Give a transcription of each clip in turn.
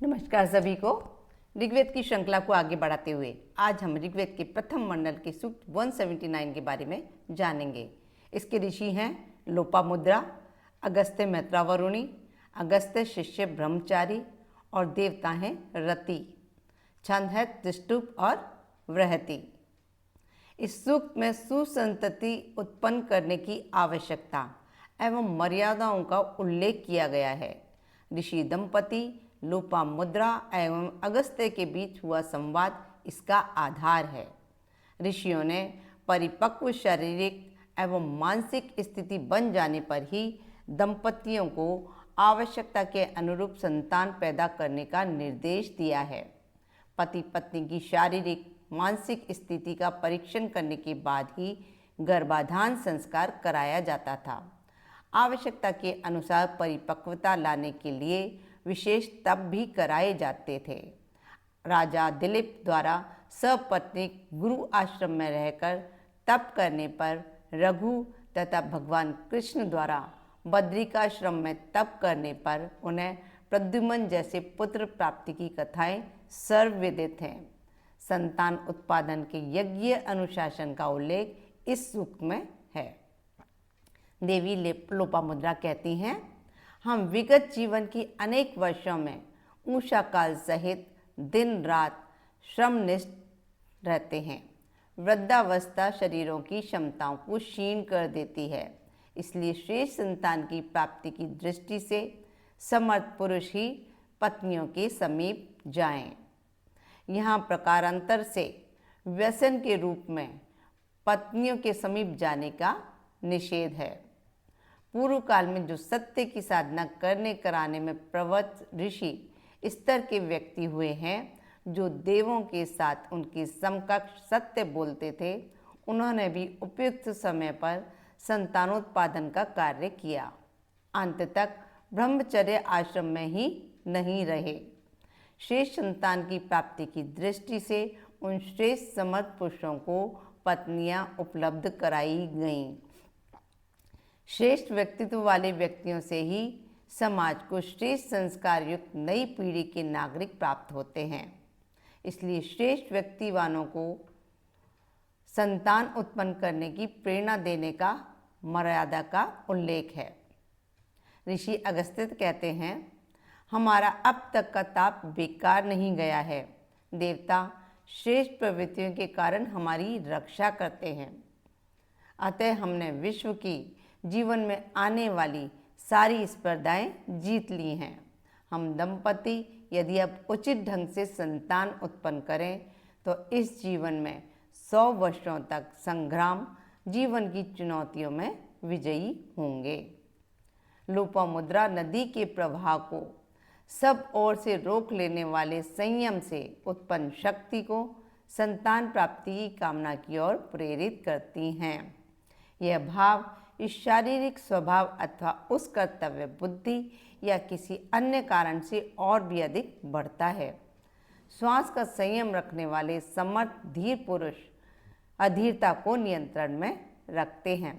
नमस्कार सभी को। ऋग्वेद की श्रृंखला को आगे बढ़ाते हुए आज हम ऋग्वेद के प्रथम मंडल के सूक्त 179 के बारे में जानेंगे। इसके ऋषि हैं लोपामुद्रा, अगस्त्य मैत्रावरुणी, अगस्त्य शिष्य ब्रह्मचारी और देवता हैं रति। छंद है त्रिष्टुप और वृहति। इस सूक्त में सुसंतति उत्पन्न करने की आवश्यकता एवं मर्यादाओं का उल्लेख किया गया है। ऋषि दंपति लोपामुद्रा एवं अगस्त्य के बीच हुआ संवाद इसका आधार है। ऋषियों ने परिपक्व शारीरिक एवं मानसिक स्थिति बन जाने पर ही दंपतियों को आवश्यकता के अनुरूप संतान पैदा करने का निर्देश दिया है। पति पत्नी की शारीरिक मानसिक स्थिति का परीक्षण करने के बाद ही गर्भाधान संस्कार कराया जाता था। आवश्यकता के अनुसार परिपक्वता लाने के लिए विशेष तप भी कराए जाते थे। राजा दिलीप द्वारा सपत्नीक गुरु आश्रम में रहकर तप करने पर रघु तथा भगवान कृष्ण द्वारा बद्रिकाश्रम में तप करने पर उन्हें प्रद्युम्न जैसे पुत्र प्राप्ति की कथाएं सर्वविदित हैं। संतान उत्पादन के यज्ञ अनुशासन का उल्लेख इस सूक्त में है। देवी लोपामुद्रा कहती हैं, हम विगत जीवन की अनेक वर्षों में ऊषा काल सहित दिन रात श्रमनिष्ठ रहते हैं। वृद्धावस्था शरीरों की क्षमताओं को क्षीण कर देती है, इसलिए श्रेष्ठ संतान की प्राप्ति की दृष्टि से समर्थ पुरुष ही पत्नियों के समीप जाएं। यहाँ प्रकारांतर से व्यसन के रूप में पत्नियों के समीप जाने का निषेध है। पूर्व काल में जो सत्य की साधना करने कराने में प्रवृत्त ऋषि स्तर के व्यक्ति हुए हैं, जो देवों के साथ उनके समकक्ष सत्य बोलते थे, उन्होंने भी उपयुक्त समय पर संतानोत्पादन का कार्य किया। अंत तक ब्रह्मचर्य आश्रम में ही नहीं रहे। श्रेष्ठ संतान की प्राप्ति की दृष्टि से उन श्रेष्ठ समर्थ पुरुषों को पत्नियां उपलब्ध कराई गईं। श्रेष्ठ व्यक्तित्व वाले व्यक्तियों से ही समाज को श्रेष्ठ संस्कार युक्त नई पीढ़ी के नागरिक प्राप्त होते हैं। इसलिए श्रेष्ठ व्यक्तिवानों को संतान उत्पन्न करने की प्रेरणा देने का मर्यादा का उल्लेख है। ऋषि अगस्त्य कहते हैं, हमारा अब तक का ताप बेकार नहीं गया है। देवता श्रेष्ठ प्रवृत्तियों के कारण हमारी रक्षा करते हैं। अतः हमने विश्व की जीवन में आने वाली सारी स्पर्धाएं जीत ली हैं। हम दंपति यदि अब उचित ढंग से संतान उत्पन्न करें तो इस जीवन में 100 वर्षों तक संग्राम जीवन की चुनौतियों में विजयी होंगे। लोपामुद्रा नदी के प्रवाह को सब ओर से रोक लेने वाले संयम से उत्पन्न शक्ति को संतान प्राप्ति की कामना की ओर प्रेरित करती हैं। यह भाव इस शारीरिक स्वभाव अथवा उस कर्तव्य बुद्धि या किसी अन्य कारण से और भी अधिक बढ़ता है। श्वास का संयम रखने वाले समर्थ धीर पुरुष अधीरता को नियंत्रण में रखते हैं।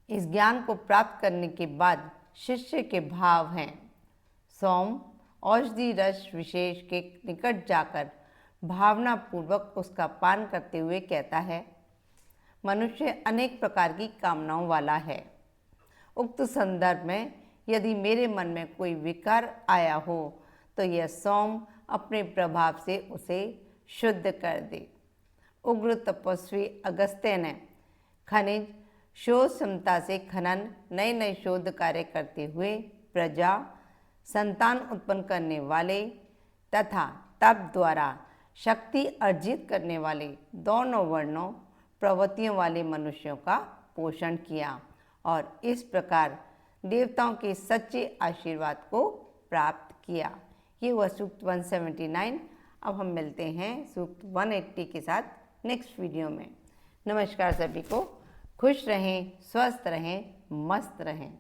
इस ज्ञान को प्राप्त करने के बाद शिष्य के भाव हैं। सौम औषधि रस विशेष के निकट जाकर भावनापूर्वक उसका पान करते हुए कहता है, मनुष्य अनेक प्रकार की कामनाओं वाला है। उक्त संदर्भ में यदि मेरे मन में कोई विकार आया हो तो यह सौम अपने प्रभाव से उसे शुद्ध कर दे। उग्र तपस्वी अगस्त्य ने खनिज शोध क्षमता से खनन नए नए शोध कार्य करते हुए प्रजा, संतान उत्पन्न करने वाले तथा तप द्वारा शक्ति अर्जित करने वाले दोनों वर्णों प्रवृत्तियों वाले मनुष्यों का पोषण किया और इस प्रकार देवताओं के सच्चे आशीर्वाद को प्राप्त किया। ये हुआ सूक्त 179। अब हम मिलते हैं सूक्त 180 के साथ नेक्स्ट वीडियो में। नमस्कार सभी को। खुश रहें, स्वस्थ रहें, मस्त रहें।